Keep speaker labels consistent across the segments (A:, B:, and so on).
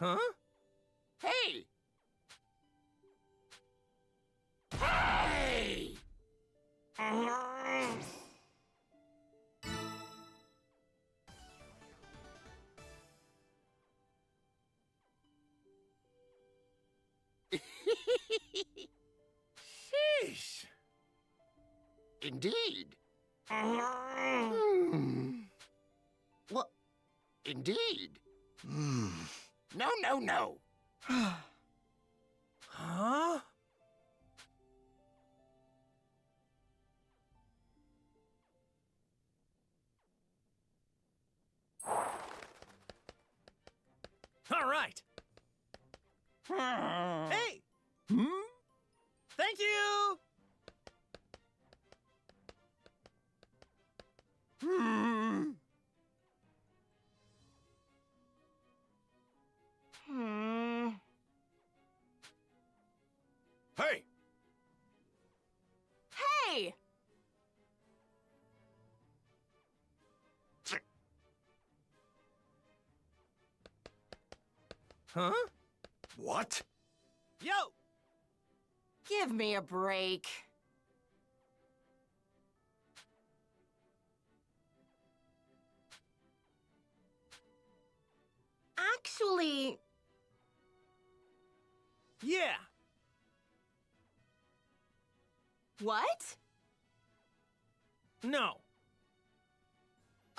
A: Huh?
B: Hey! Hey! Sheesh. Indeed. What? Indeed. No, no, no.
A: Huh? All right. Hey! Thank you!
B: Hey!
C: Hey!
A: Huh?
B: What?
A: Yo!
C: Give me a break. Actually,
A: Yeah!
C: what?
A: No!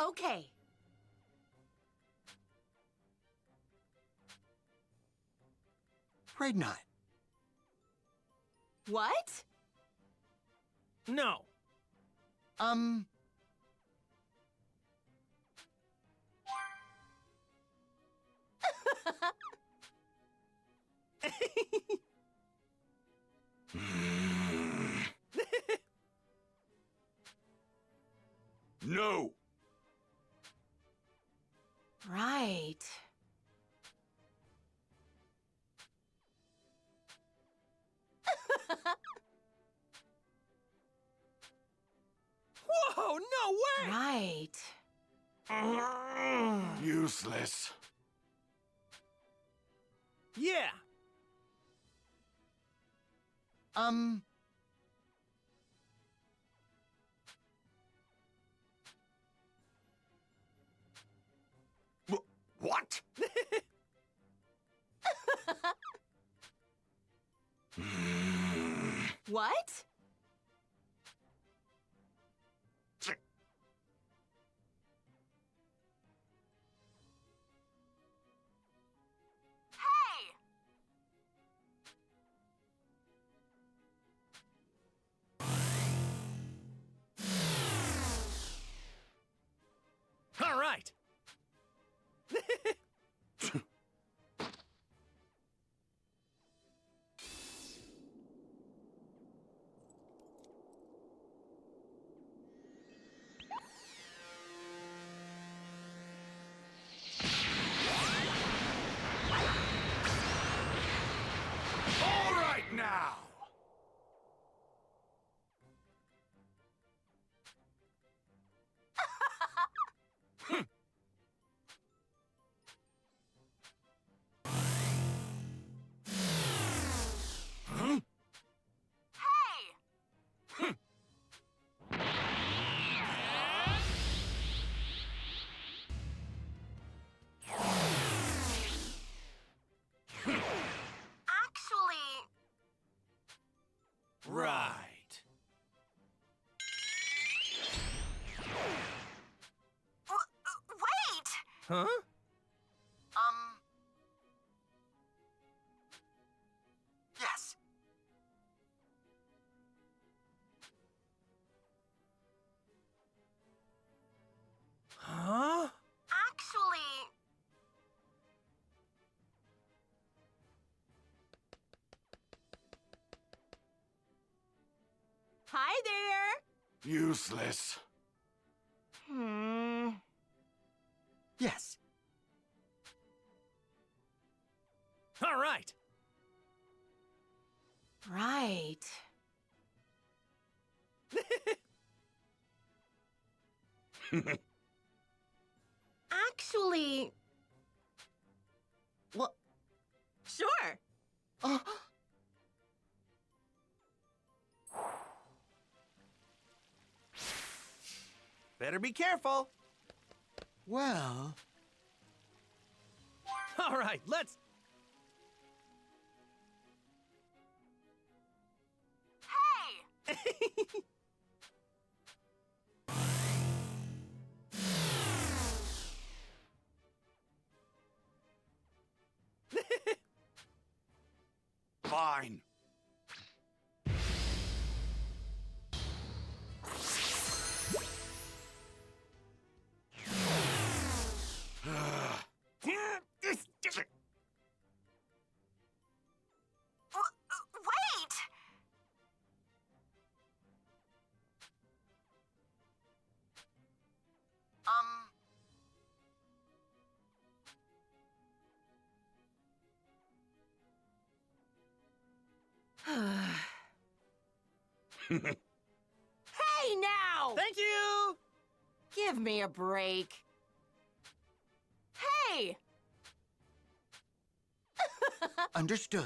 C: Okay.
B: Afraid not.
C: What?
A: No!
B: No!
C: Right.
A: Whoa! No way!
C: Right.
B: Useless.
A: Yeah!
B: What?
C: What? Hey!
A: All right!
B: All right now!
C: Hey! Actually,
A: Right.
C: wait!
A: Huh?
B: Yes.
A: Huh?
C: Actually, hi there.
B: Useless. Yes.
A: All right!
C: Right. Actually,
B: What?
C: Sure.
B: Uh,
A: Better be careful.
B: well,
A: All right, let's...
C: Hey!
B: fine.
C: Wait! Hey now!
A: Thank you!
C: Give me a break. Hey!
B: Understood.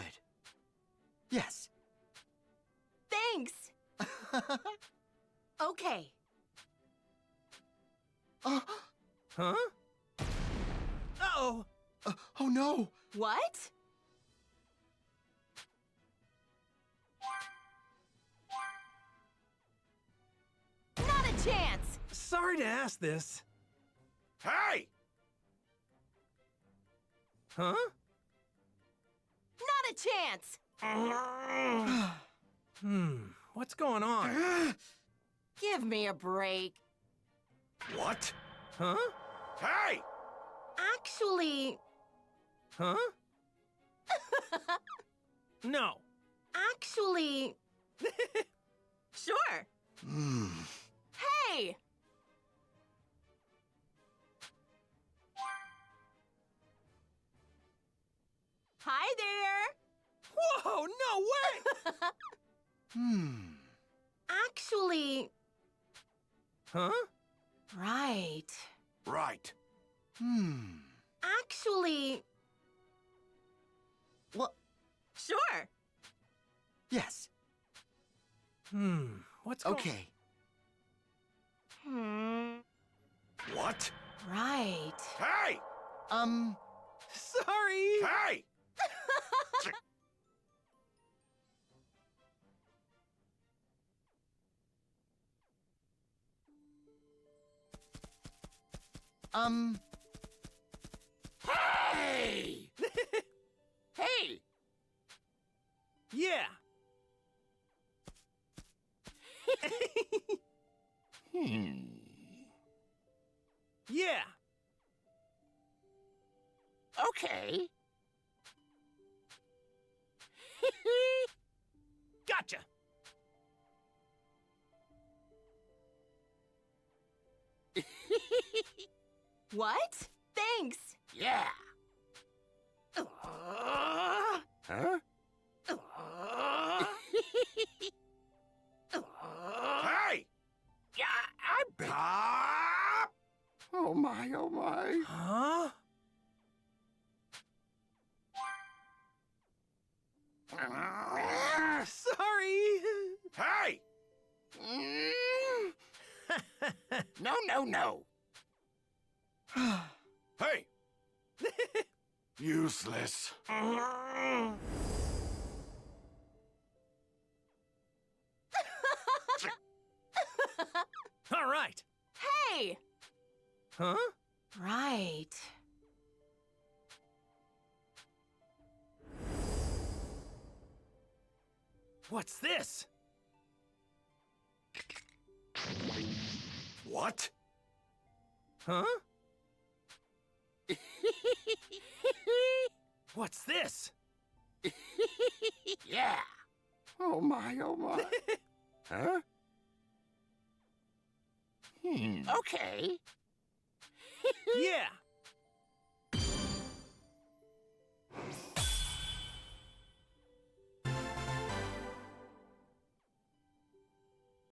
B: Yes.
C: Thanks. Okay.
B: Uh,
A: Huh? Uh-oh!
B: oh no!
C: What? Not a chance!
A: Sorry to ask this.
B: Hey!
A: Huh?
C: Not a chance!
A: What's going on?
C: Give me a break.
B: What?
A: Huh?
B: Hey!
C: Actually,
A: Huh? No.
C: actually. Sure. Hey! Hi there!
A: Whoa, no way!
C: Actually,
A: Huh?
C: right.
B: Right.
C: Actually. Well, sure.
B: Yes.
A: What's going...
B: Okay. What?
C: Right.
B: Hey!
A: Sorry!
B: Hey! Hey! Hey!
A: Yeah. Yeah.
B: Okay.
A: Gotcha.
C: What? Thanks.
B: Yeah. Huh? Hey! Yeah, I bet. Oh my, oh my.
A: Huh? Sorry.
B: Hey! No, no, no. Hey! Useless.
A: All right.
C: Hey!
A: Huh?
C: Right.
A: What's this?
B: What?
A: Huh? What's this?
B: Yeah. Oh my, oh my. Huh? Okay.
A: Yeah.